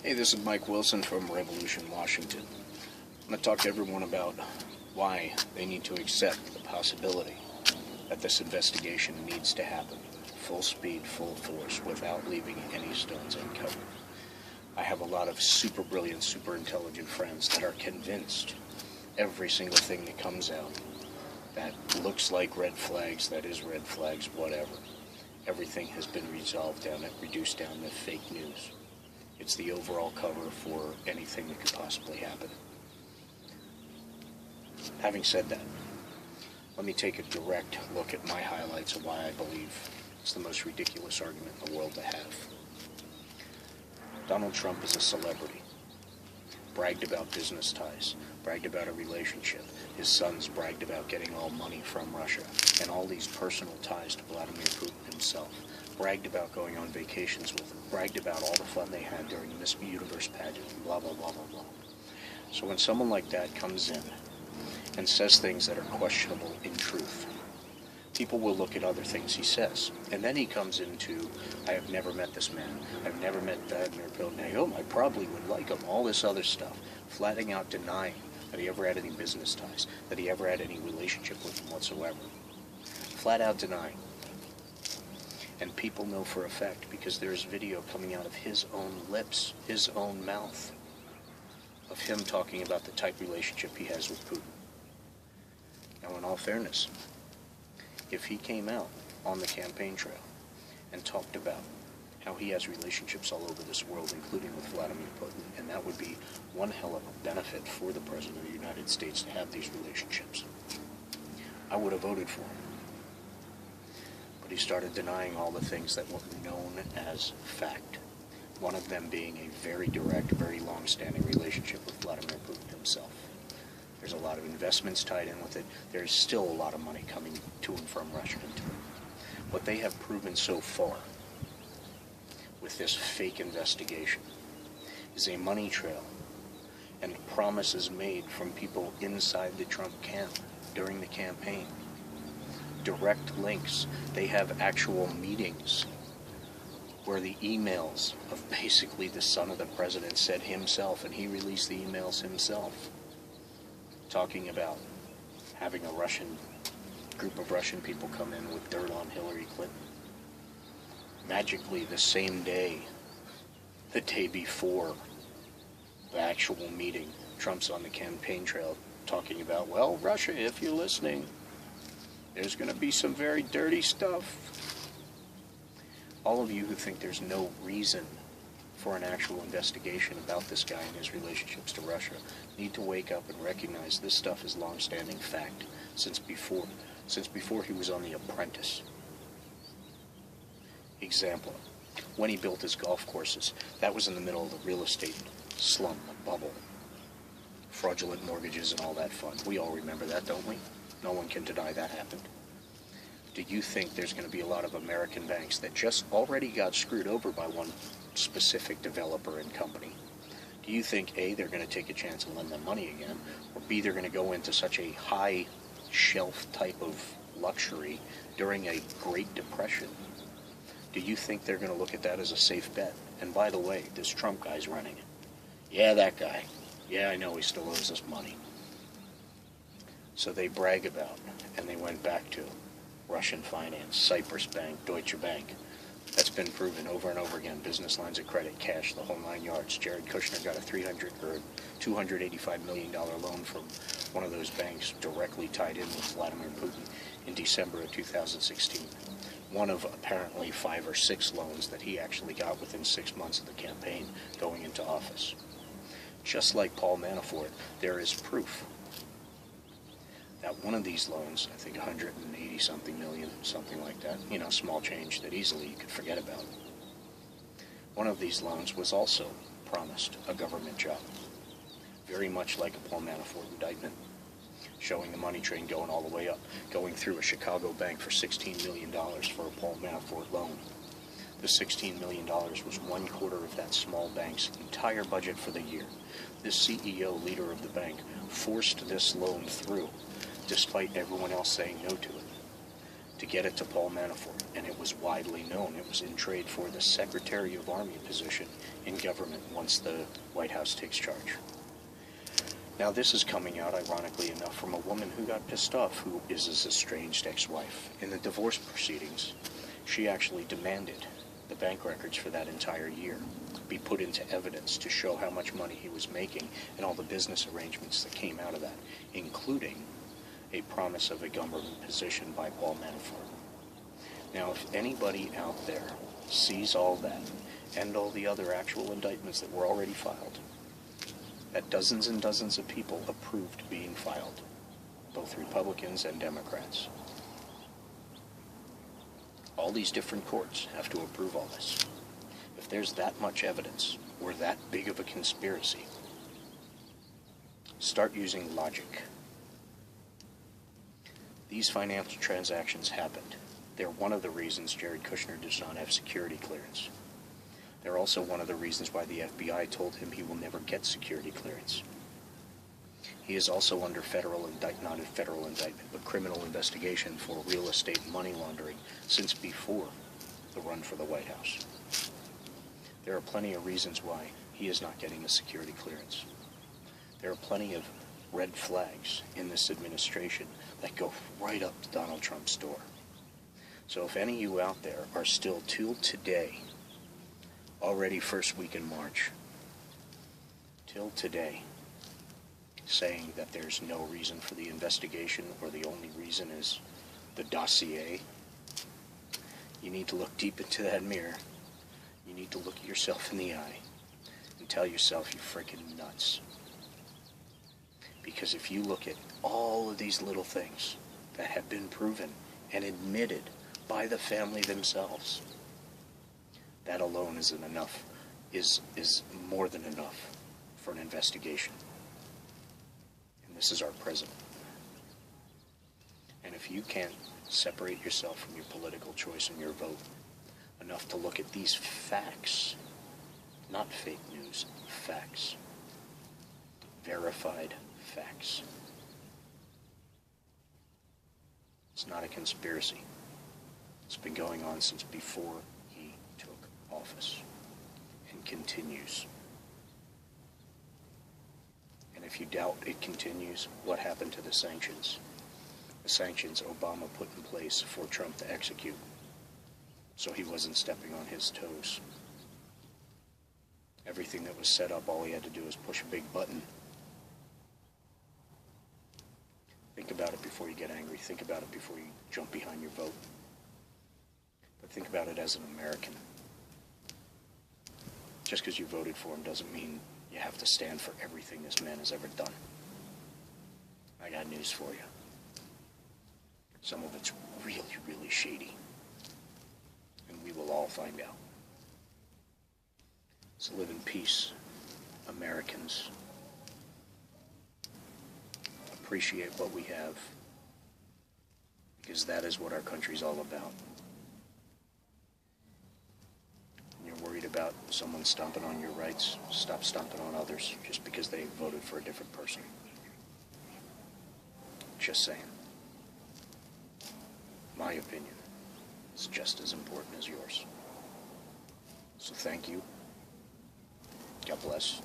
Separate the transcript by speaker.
Speaker 1: Hey, this is Mike Wilson from Revolution, Washington. I'm going to talk to everyone about why they need to accept the possibility that this investigation needs to happen. Full speed, full force, without leaving any stones uncovered. I have a lot of super brilliant, super intelligent friends that are convinced every single thing that comes out that looks like red flags, that is red flags, whatever. Everything has been reduced down to fake news. It's the overall cover for anything that could possibly happen. Having said that, let me take a direct look at my highlights of why I believe it's the most ridiculous argument in the world to have. Donald Trump is a celebrity. Bragged about business ties, bragged about a relationship. His sons bragged about getting all money from Russia, and all these personal ties to Vladimir Putin himself. Bragged about going on vacations with him, bragged about all the fun they had during the Miss Universe pageant, blah, blah, blah, blah, blah. So when someone like that comes in and says things that are questionable in truth, people will look at other things he says. And then he comes into, I have never met this man, I've never met Vladimir Putin, I probably would like him, all this other stuff, flatting out denying that he ever had any business ties, that he ever had any relationship with him whatsoever. Flat out denying. And people know for a fact because there's video coming out of his own lips, his own mouth, of him talking about the type relationship he has with Putin. Now, in all fairness, if he came out on the campaign trail and talked about how he has relationships all over this world, including with Vladimir Putin, and that would be one hell of a benefit for the President of the United States to have these relationships, I would have voted for him. But he started denying all the things that were known as fact. One of them being a very direct, very long-standing relationship with Vladimir Putin himself. There's a lot of investments tied in with it. There's still a lot of money coming to and from Russia into it. What they have proven so far with this fake investigation is a money trail and promises made from people inside the Trump camp during the campaign. Direct links. They have actual meetings where the emails of basically the son of the president said himself, and he released the emails himself, talking about having a group of Russian people come in with dirt on Hillary Clinton. Magically, the same day, the day before the actual meeting, Trump's on the campaign trail talking about, well, Russia, if you're listening, there's going to be some very dirty stuff. All of you who think there's no reason for an actual investigation about this guy and his relationships to Russia need to wake up and recognize this stuff is long-standing fact since before he was on The Apprentice. Example, when he built his golf courses, that was in the middle of the real estate slump bubble. Fraudulent mortgages and all that fun. We all remember that, don't we? No one can deny that happened. Do you think there's going to be a lot of American banks that just already got screwed over by one specific developer and company? Do you think, A, they're going to take a chance and lend them money again, or B, they're going to go into such a high shelf type of luxury during a Great Depression? Do you think they're going to look at that as a safe bet? And by the way, this Trump guy's running it. Yeah, that guy. Yeah, I know he still owes us money. So they brag about, and they went back to Russian finance, Cyprus Bank, Deutsche Bank. That's been proven over and over again. Business lines of credit, cash, the whole 9 yards. Jared Kushner got a $285 million loan from one of those banks directly tied in with Vladimir Putin in December of 2016. One of apparently 5 or 6 loans that he actually got within 6 months of the campaign going into office. Just like Paul Manafort, there is proof that one of these loans, I think 180-something million, something like that, small change that easily you could forget about. One of these loans was also promised a government job, very much like a Paul Manafort indictment, showing the money train going all the way up, going through a Chicago bank for $16 million for a Paul Manafort loan. The $16 million was 1/4 of that small bank's entire budget for the year. This CEO, leader of the bank, forced this loan through, despite everyone else saying no to it. to get it to Paul Manafort, and it was widely known. It was in trade for the Secretary of Army position in government once the White House takes charge. Now this is coming out, ironically enough, from a woman who got pissed off, who is his estranged ex-wife. In the divorce proceedings, she actually demanded the bank records for that entire year be put into evidence to show how much money he was making and all the business arrangements that came out of that, including a promise of a government position by Paul Manafort. Now, if anybody out there sees all that and all the other actual indictments that were already filed, that dozens and dozens of people approved being filed, both Republicans and Democrats. All these different courts have to approve all this. If there's that much evidence, or that big of a conspiracy, start using logic. These financial transactions happened. They're one of the reasons Jared Kushner does not have security clearance. They're also one of the reasons why the FBI told him he will never get security clearance. He is also under not a federal indictment, but criminal investigation for real estate money laundering since before the run for the White House. There are plenty of reasons why he is not getting a security clearance. There are plenty of red flags in this administration that go right up to Donald Trump's door. So if any of you out there are still till today, already first week in March, till today, saying that there's no reason for the investigation or the only reason is the dossier, you need to look deep into that mirror. You need to look at yourself in the eye and tell yourself you're freaking nuts. Because if you look at all of these little things that have been proven and admitted by the family themselves, that alone isn't enough, is more than enough for an investigation. And this is our president. And if you can't separate yourself from your political choice and your vote enough to look at these facts, not fake news, facts, verified facts. It's not a conspiracy. It's been going on since before he took office and continues. And if you doubt it continues, what happened to the sanctions? The sanctions Obama put in place for Trump to execute, so he wasn't stepping on his toes. Everything that was set up, all he had to do was push a big button. Think about it before you get angry. Think about it before you jump behind your vote. But think about it as an American. Just because you voted for him doesn't mean you have to stand for everything this man has ever done. I got news for you. Some of it's really, really shady. And we will all find out. So live in peace, Americans. Appreciate what we have, because that is what our country's all about. When you're worried about someone stomping on your rights, stop stomping on others just because they voted for a different person. Just saying. My opinion is just as important as yours. So thank you. God bless.